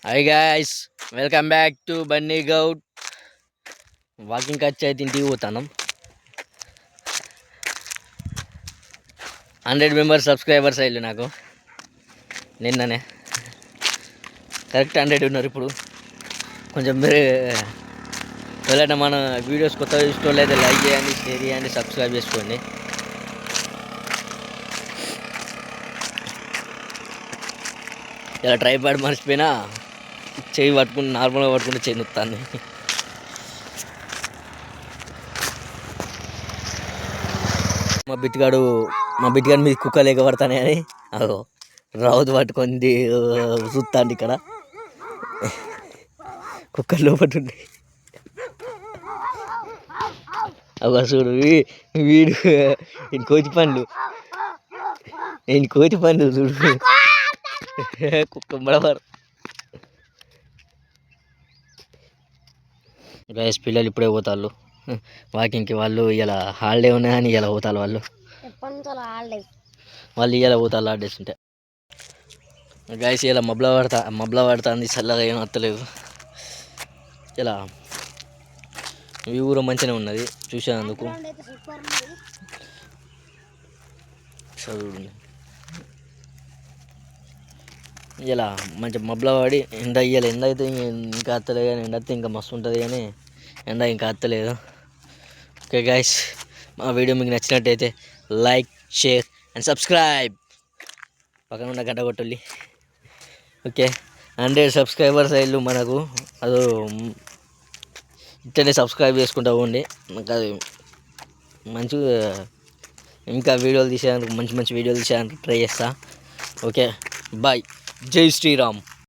Hi guys, welcome back to Bunny Goud. Walking వచ్చి అయితే ఇంటికి పోతాను. 100 మెంబర్స్ సబ్స్క్రైబర్స్ అయ్యారు నాకు నిన్ననే. కరెక్ట్ 100 ఉన్నారు ఇప్పుడు. కొంచెం మీరు ఎవరైనా మన వీడియోస్ కొత్తగా చూసుకోవాలి అయితే లైక్ చేయండి, షేర్ చేయండి, సబ్స్క్రైబ్ చేసుకోండి. ఇలా ట్రైపాడ్ మర్చిపోయినా చెయ్యి పట్టుకుని నార్మల్గా పట్టుకుంటే చెయ్యి నొత్తాను. మా బిట్టుగాడు మీద కుక్కలు ఎగబడతానే అని అదో రౌతు పట్టుకొని చూస్తాండి. ఇక్కడ కుక్కలు లోపల ఉండి అవ చూడు వీడు కోతి పండ్లు చూడు కుక్క బడబర్. గైస్, పిల్లలు ఇప్పుడే పోతాళ్ళు వాకింగ్కి. వాళ్ళు ఇలా హాలిడే ఉన్నాయని ఇలా పోతారు. వాళ్ళు ఇలా పోతారు హాలిడేస్ ఉంటే. గైస్, ఇలా మబ్బల పడుతుంది, చల్లగా ఏం వస్తలేదు. ఇలా ఈ ఊరు మంచిగానే ఉన్నది చూసేందుకు. చదువు ఇలా మంచి మబ్బల పడి ఎండ అయితే ఇంకా వస్తలేదు, కానీ ఎండ వస్తే ఇంకా మస్తు ఉంటుంది, కానీ ఎండ ఇంకా వస్తలేదు. ఓకే గైస్, మా వీడియో మీకు నచ్చినట్టయితే లైక్, షేర్ అండ్ సబ్స్క్రైబ్. పక్కన ఉన్న గంట కొట్టండి. ఓకే, 100 సబ్స్క్రైబర్స్ అయ్యారు మనకు. అది ఇట్లనే సబ్స్క్రైబ్ చేసుకుంటూ పోండి. నాకు అది మంచిగా ఇంకా వీడియోలు తీసేందుకు మంచి వీడియోలు తీసేందుకు ట్రై చేస్తా. Okay, bye. జై శ్రీరామ్.